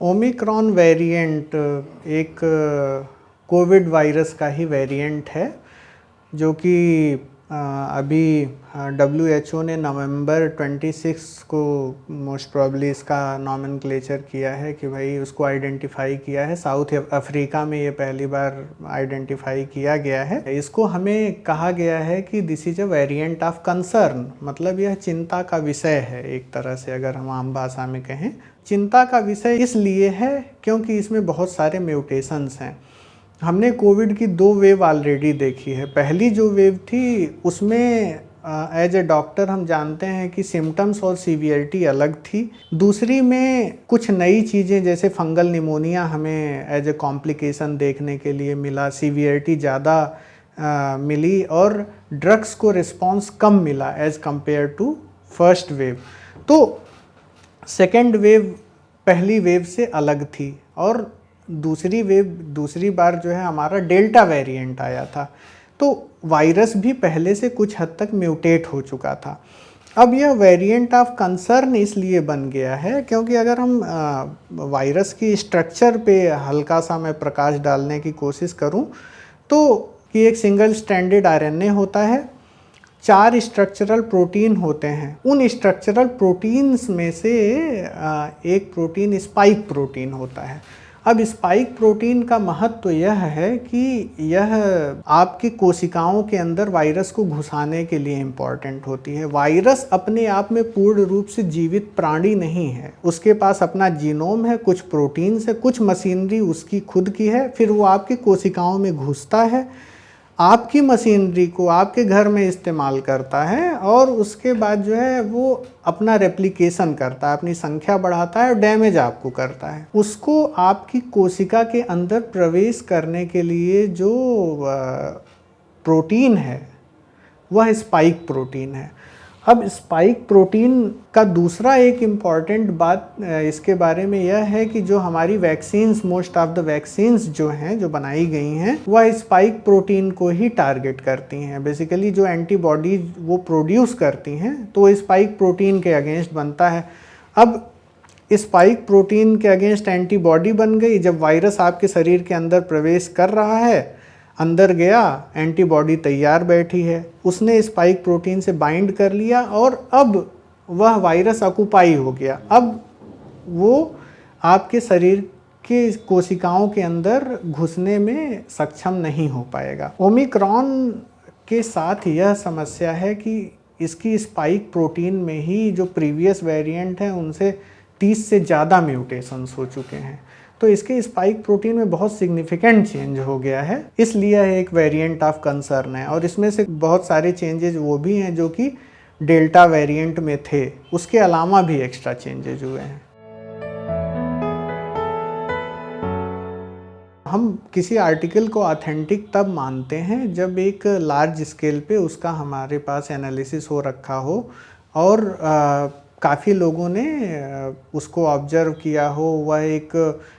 Omicron variant एक Covid virus का ही variant है जो कि अभी WHO ने नवंबर 26 को मोस्ट प्रॉब्ली इसका नॉमेनक्लेचर किया है कि भाई उसको आइडेंटिफाई किया है। साउथ अफ्रीका में ये पहली बार आइडेंटिफाई किया गया है। इसको हमें कहा गया है कि this is a variant of concern, मतलब यह चिंता का विषय है। एक तरह से अगर हम आम भाषा में कहें, चिंता का विषय इसलिए है क्योंकि इसमें बहुत सारे म्यूटेशंस हैं। हमने कोविड की 2 वेव ऑलरेडी देखी है। पहली जो वेव थी उसमें एज ए डॉक्टर हम जानते हैं कि सिम्टम्स और सीवियरिटी अलग थी। दूसरी में कुछ नई चीज़ें जैसे फंगल निमोनिया हमें एज ए कॉम्प्लिकेशन देखने के लिए मिला, सीवियरिटी ज़्यादा मिली और ड्रग्स को रिस्पॉन्स कम मिला as compare to first wave. तो सेकेंड वेव पहली वेव से अलग थी और दूसरी बार जो है हमारा डेल्टा वेरिएंट आया था। तो वायरस भी पहले से कुछ हद तक म्यूटेट हो चुका था। अब यह वेरिएंट ऑफ कंसर्न इसलिए बन गया है क्योंकि अगर हम वायरस की स्ट्रक्चर पे हल्का सा मैं प्रकाश डालने की कोशिश करूं तो कि एक सिंगल स्ट्रैंडेड RNA होता है, 4 स्ट्रक्चरल प्रोटीन होते हैं। उन स्ट्रक्चरल प्रोटीन्स में से एक प्रोटीन स्पाइक प्रोटीन होता है। अब स्पाइक प्रोटीन का महत्व यह है कि यह आपकी कोशिकाओं के अंदर वायरस को घुसाने के लिए इम्पॉर्टेंट होती है। वायरस अपने आप में पूर्ण रूप से जीवित प्राणी नहीं है, उसके पास अपना जीनोम है, कुछ प्रोटीन्स है, कुछ मशीनरी उसकी खुद की है, फिर वो आपकी कोशिकाओं में घुसता है, आपकी मशीनरी को आपके घर में इस्तेमाल करता है और उसके बाद जो है वो अपना रेप्लिकेशन करता है, अपनी संख्या बढ़ाता है और डैमेज आपको करता है। उसको आपकी कोशिका के अंदर प्रवेश करने के लिए जो प्रोटीन है वह स्पाइक प्रोटीन है। अब स्पाइक प्रोटीन का दूसरा एक इम्पॉर्टेंट बात इसके बारे में यह है कि जो हमारी vaccines, most of the vaccines जो हैं, जो बनाई गई हैं, वह स्पाइक प्रोटीन को ही टारगेट करती हैं। बेसिकली जो एंटीबॉडीज वो प्रोड्यूस करती हैं तो वो स्पाइक प्रोटीन के अगेंस्ट बनता है। अब स्पाइक प्रोटीन के अगेंस्ट एंटीबॉडी बन गई। जब वायरस आपके शरीर के अंदर प्रवेश कर रहा है, अंदर गया, एंटीबॉडी तैयार बैठी है, उसने स्पाइक प्रोटीन से बाइंड कर लिया और अब वह वायरस ऑक्युपाई हो गया। अब वो आपके शरीर के कोशिकाओं के अंदर घुसने में सक्षम नहीं हो पाएगा। ओमिक्रॉन के साथ यह समस्या है कि इसकी स्पाइक प्रोटीन में ही जो प्रीवियस वेरिएंट हैं उनसे 30 से ज़्यादा म्यूटेशंस हो चुके हैं। तो इसके स्पाइक प्रोटीन में बहुत सिग्निफिकेंट चेंज हो गया है, इसलिए एक वेरिएंट ऑफ कंसर्न है। और इसमें से बहुत सारे चेंजेज वो भी हैं जो कि डेल्टा वेरिएंट में थे, उसके अलावा भी एक्स्ट्रा चेंजेज हुए हैं। हम किसी आर्टिकल को ऑथेंटिक तब मानते हैं जब एक लार्ज स्केल पे उसका हमारे पास एनालिसिस हो रखा हो और काफ़ी लोगों ने उसको ऑब्जर्व किया हो, वह एक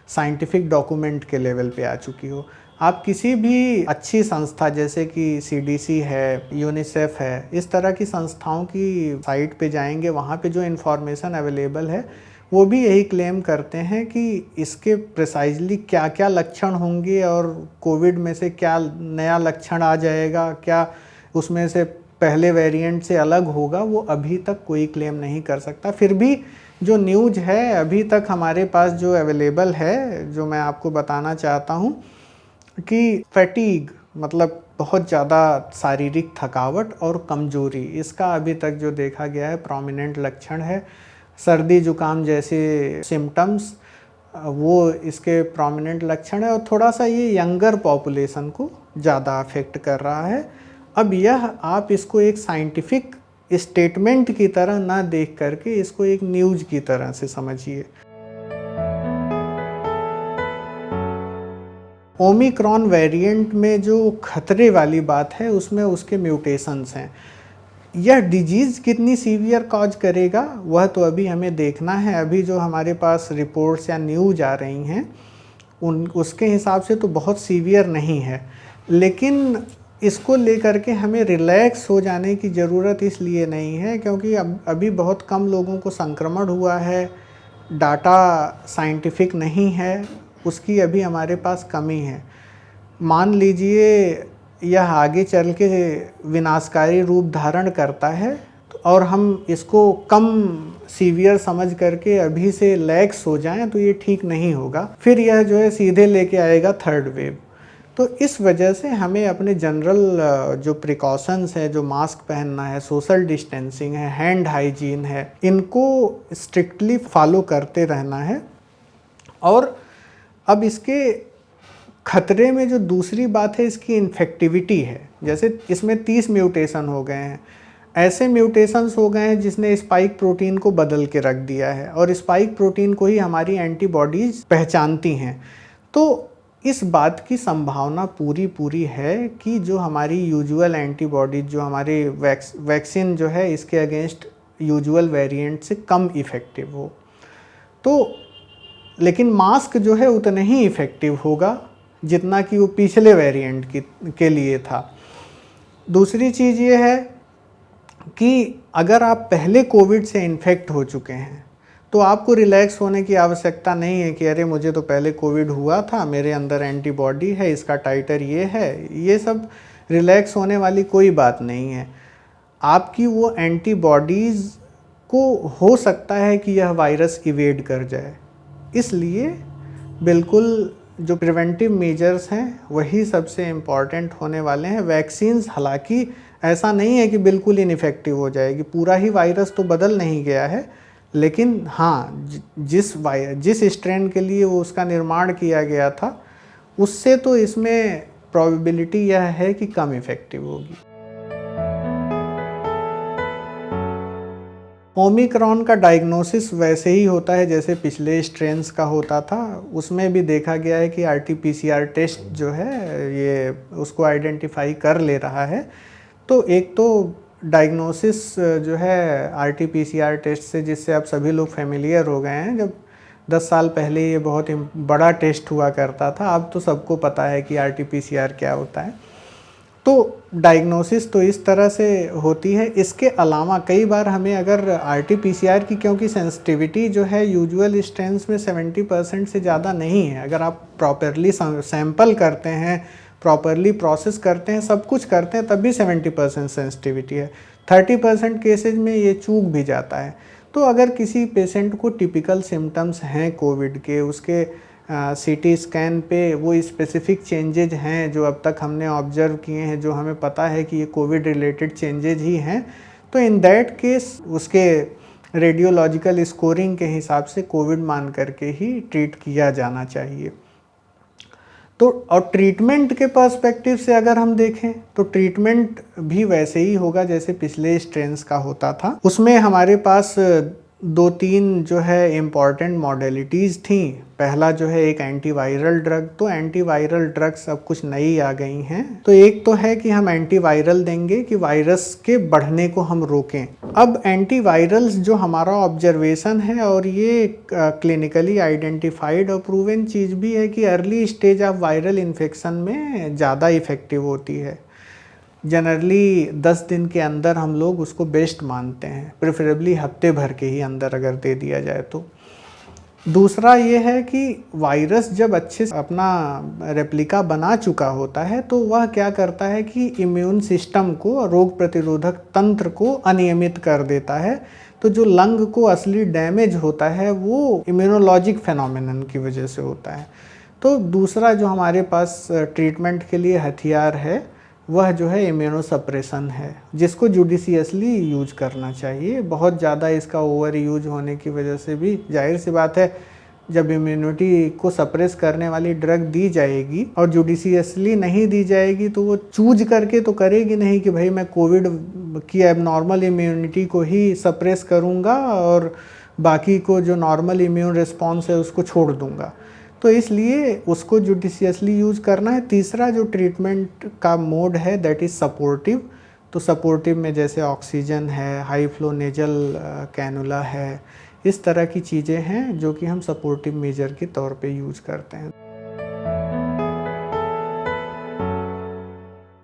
साइंटिफिक डॉक्यूमेंट के लेवल पे आ चुकी हो। आप किसी भी अच्छी संस्था जैसे कि CDC है, यूनिसेफ है, इस तरह की संस्थाओं की साइट पे जाएंगे, वहाँ पे जो इन्फॉर्मेशन अवेलेबल है वो भी यही क्लेम करते हैं कि इसके प्रिसाइजली क्या क्या लक्षण होंगे और कोविड में से क्या नया लक्षण आ जाएगा, क्या उसमें से पहले वेरिएंट से अलग होगा, वो अभी तक कोई क्लेम नहीं कर सकता। फिर भी जो न्यूज़ है अभी तक हमारे पास जो अवेलेबल है, जो मैं आपको बताना चाहता हूँ कि फैटीग, मतलब बहुत ज़्यादा शारीरिक थकावट और कमजोरी, इसका अभी तक जो देखा गया है प्रोमिनेंट लक्षण है। सर्दी जुकाम जैसे सिम्टम्स वो इसके प्रोमिनेंट लक्षण है और थोड़ा सा ये यंगर पॉपुलेशन को ज़्यादा अफेक्ट कर रहा है। अब यह आप इसको एक साइंटिफिक स्टेटमेंट की तरह ना देख करके इसको एक न्यूज़ की तरह से समझिए। ओमिक्रॉन वेरिएंट में जो खतरे वाली बात है उसमें उसके म्यूटेशंस हैं। यह डिजीज़ कितनी सीवियर कॉज करेगा वह तो अभी हमें देखना है। अभी जो हमारे पास रिपोर्ट्स या न्यूज़ आ रही हैं उसके हिसाब से तो बहुत सीवियर नहीं है, लेकिन इसको लेकर के हमें रिलैक्स हो जाने की ज़रूरत इसलिए नहीं है क्योंकि अभी बहुत कम लोगों को संक्रमण हुआ है डाटा साइंटिफिक नहीं है, उसकी अभी हमारे पास कमी है। मान लीजिए यह आगे चल के विनाशकारी रूप धारण करता है और हम इसको कम सीवियर समझ करके अभी से लैक्स हो जाएं तो ये ठीक नहीं होगा, फिर यह जो है सीधे लेके आएगा थर्ड वेव। तो इस वजह से हमें अपने जनरल जो प्रिकॉशंस है, जो मास्क पहनना है, सोशल डिस्टेंसिंग है, हैंड हाइजीन है, इनको स्ट्रिक्टली फॉलो करते रहना है। और अब इसके खतरे में जो दूसरी बात है इसकी इन्फेक्टिविटी है। जैसे इसमें 30 म्यूटेशन हो गए हैं, ऐसे म्यूटेशंस हो गए हैं जिसने स्पाइक प्रोटीन को बदल के रख दिया है और स्पाइक प्रोटीन को ही हमारी एंटीबॉडीज पहचानती हैं। तो इस बात की संभावना पूरी है कि जो हमारी यूजुअल एंटीबॉडीज, जो हमारी वैक्सीन जो है, इसके अगेंस्ट यूजुअल वेरिएंट से कम इफ़ेक्टिव हो। तो लेकिन मास्क जो है उतना ही इफ़ेक्टिव होगा जितना कि वो पिछले वेरिएंट के लिए था। दूसरी चीज़ ये है कि अगर आप पहले कोविड से इन्फेक्ट हो चुके हैं तो आपको रिलैक्स होने की आवश्यकता नहीं है कि अरे मुझे तो पहले कोविड हुआ था, मेरे अंदर एंटीबॉडी है, इसका टाइटर ये है। ये सब रिलैक्स होने वाली कोई बात नहीं है। आपकी वो एंटीबॉडीज़ को हो सकता है कि यह वायरस इवेड कर जाए, इसलिए बिल्कुल जो प्रिवेंटिव मेजर्स हैं वही सबसे इम्पॉर्टेंट होने वाले हैं। वैक्सीन्स हालांकि ऐसा नहीं है कि बिल्कुल इनइफेक्टिव हो जाएगी, पूरा ही वायरस तो बदल नहीं गया है, लेकिन हाँ जिस स्ट्रेन के लिए वो उसका निर्माण किया गया था उससे तो इसमें प्रोबेबिलिटी यह है कि कम इफेक्टिव होगी। ओमिक्रॉन का डायग्नोसिस वैसे ही होता है जैसे पिछले स्ट्रेन्स का होता था। उसमें भी देखा गया है कि RT-PCR टेस्ट जो है ये उसको आइडेंटिफाई कर ले रहा है। तो एक तो डायग्नोसिस जो है RT-PCR टेस्ट से, जिससे आप सभी लोग फेमिलियर हो गए हैं, जब 10 साल पहले ये बहुत बड़ा टेस्ट हुआ करता था, अब तो सबको पता है कि RT-PCR क्या होता है। तो डायग्नोसिस तो इस तरह से होती है। इसके अलावा कई बार हमें अगर RT-PCR की, क्योंकि सेंसिटिविटी जो है यूजुअल स्ट्रेन्स में 70% से ज़्यादा नहीं है, अगर आप प्रॉपरली सैंपल करते हैं, प्रॉपरली प्रोसेस करते हैं, सब कुछ करते हैं, तब भी 70% सेंसिटिविटी है। 30% केसेज में ये चूक भी जाता है। तो अगर किसी पेशेंट को टिपिकल सिम्टम्स हैं कोविड के, उसके CT स्कैन पे वो स्पेसिफिक चेंजेज हैं जो अब तक हमने ऑब्जर्व किए हैं, जो हमें पता है कि ये कोविड रिलेटेड चेंजेज ही हैं, तो इन दैट केस उसके रेडियोलॉजिकल स्कोरिंग के हिसाब से कोविड मान करके ही ट्रीट किया जाना चाहिए। तो और ट्रीटमेंट के पर्सपेक्टिव से अगर हम देखें तो ट्रीटमेंट भी वैसे ही होगा जैसे पिछले स्ट्रेन्स का होता था। उसमें हमारे पास 2-3 जो है इम्पॉर्टेंट मॉडलिटीज़ थी। पहला जो है एक एंटीवायरल ड्रग। तो एंटीवायरल ड्रग्स अब कुछ नई आ गई हैं। तो एक तो है कि हम एंटीवायरल देंगे कि वायरस के बढ़ने को हम रोकें। अब एंटीवायरल्स जो हमारा ऑब्जर्वेशन है, और ये क्लिनिकली आइडेंटिफाइड और प्रूवन चीज़ भी है कि early stage of viral infection में ज़्यादा इफ़ेक्टिव होती है। जनरली 10 दिन के अंदर हम लोग उसको बेस्ट मानते हैं, प्रेफरेबली हफ्ते भर के ही अंदर अगर दे दिया जाए तो। दूसरा ये है कि वायरस जब अच्छे से अपना रेप्लिका बना चुका होता है तो वह क्या करता है कि इम्यून सिस्टम को, रोग प्रतिरोधक तंत्र को अनियमित कर देता है। तो जो लंग को असली डैमेज होता है वो इम्यूनोलॉजिक फेनोमेनन की वजह से होता है। तो दूसरा जो हमारे पास ट्रीटमेंट के लिए हथियार है वह जो है इम्यूनोसप्रेशन है, जिसको जुडिशियसली यूज करना चाहिए। बहुत ज़्यादा इसका ओवर यूज होने की वजह से भी जाहिर सी बात है, जब इम्यूनिटी को सप्रेस करने वाली ड्रग दी जाएगी और जुडिशियसली नहीं दी जाएगी तो वो चूज करके तो करेगी नहीं कि भाई मैं कोविड की एबनॉर्मल इम्यूनिटी को ही सप्रेस करूँगा और बाकी को जो नॉर्मल इम्यून रिस्पॉन्स है उसको छोड़ दूँगा। तो इसलिए उसको जुडिशियसली यूज़ करना है। तीसरा जो ट्रीटमेंट का मोड है दैट इज़ सपोर्टिव। तो सपोर्टिव में जैसे ऑक्सीजन है, हाई फ्लो नेजल कैनुला है, इस तरह की चीज़ें हैं जो कि हम सपोर्टिव मेजर के तौर पे यूज़ करते हैं।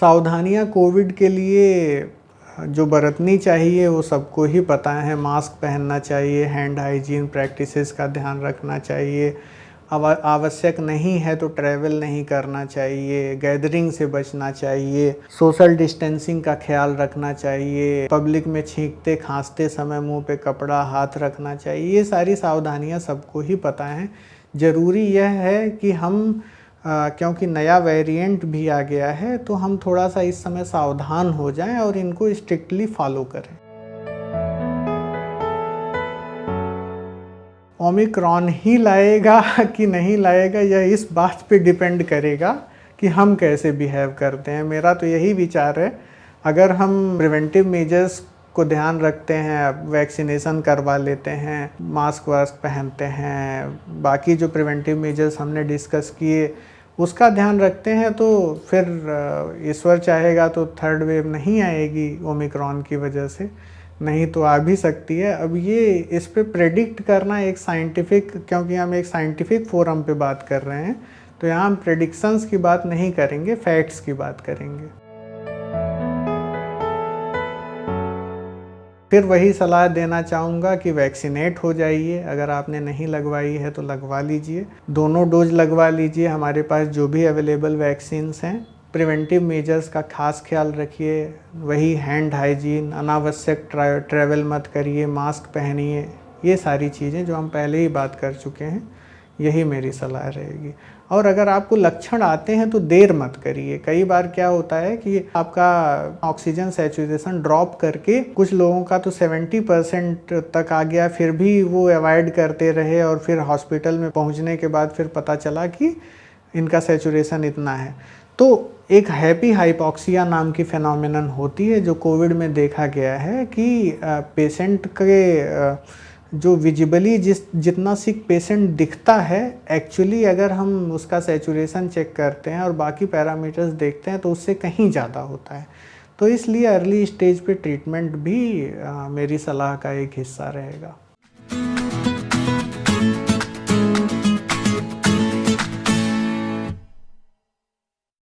सावधानियां कोविड के लिए जो बरतनी चाहिए वो सबको ही पता है। मास्क पहनना चाहिए, हैंड हाइजीन प्रैक्टिसेस का ध्यान रखना चाहिए, आवश्यक नहीं है तो ट्रैवल नहीं करना चाहिए, गैदरिंग से बचना चाहिए, सोशल डिस्टेंसिंग का ख्याल रखना चाहिए, पब्लिक में छींकते खांसते समय मुंह पे कपड़ा हाथ रखना चाहिए। ये सारी सावधानियां सबको ही पता हैं। ज़रूरी यह है कि हम क्योंकि नया वेरिएंट भी आ गया है तो हम थोड़ा सा इस समय सावधान हो जाएं और इनको स्ट्रिक्टली फॉलो करें। ओमिक्रॉन ही लाएगा कि नहीं लाएगा यह इस बात पे डिपेंड करेगा कि हम कैसे बिहेव करते हैं। मेरा तो यही विचार है, अगर हम प्रिवेंटिव मेजर्स को ध्यान रखते हैं, वैक्सीनेशन करवा लेते हैं, मास्क वास्क पहनते हैं, बाकी जो प्रिवेंटिव मेजर्स हमने डिस्कस किए उसका ध्यान रखते हैं, तो फिर ईश्वर चाहेगा तो थर्ड वेव नहीं आएगी ओमिक्रॉन की वजह से, नहीं तो आ भी सकती है। अब ये इस पे प्रेडिक्ट करना एक साइंटिफिक, क्योंकि हम एक साइंटिफिक फोरम पे बात कर रहे हैं तो यहाँ हम प्रेडिक्शंस की बात नहीं करेंगे, फैक्ट्स की बात करेंगे। फिर वही सलाह देना चाहूँगा कि वैक्सीनेट हो जाइए, अगर आपने नहीं लगवाई है तो लगवा लीजिए, दोनों डोज लगवा लीजिए। हमारे पास जो भी अवेलेबल वैक्सीन्स हैं, प्रिवेंटिव मेजर्स का खास ख्याल रखिए, वही हैंड हाइजीन, अनावश्यक ट्रैवल मत करिए, मास्क पहनिए, ये सारी चीज़ें जो हम पहले ही बात कर चुके हैं, यही मेरी सलाह रहेगी। और अगर आपको लक्षण आते हैं तो देर मत करिए। कई बार क्या होता है कि आपका ऑक्सीजन सैचुरेशन ड्रॉप करके, कुछ लोगों का तो 70% तक आ गया, फिर भी वो अवॉइड करते रहे और फिर हॉस्पिटल में पहुंचने के बाद फिर पता चला कि इनका सैचुरेशन इतना है। तो एक हैप्पी हाइपॉक्सिया नाम की फेनोमेनन होती है जो कोविड में देखा गया है कि पेशेंट के जो विजिबली जितना सिक पेशेंट दिखता है, एक्चुअली अगर हम उसका सैचुरेशन चेक करते हैं और बाकी पैरामीटर्स देखते हैं तो उससे कहीं ज़्यादा होता है। तो इसलिए अर्ली स्टेज पे ट्रीटमेंट भी मेरी सलाह का एक हिस्सा रहेगा।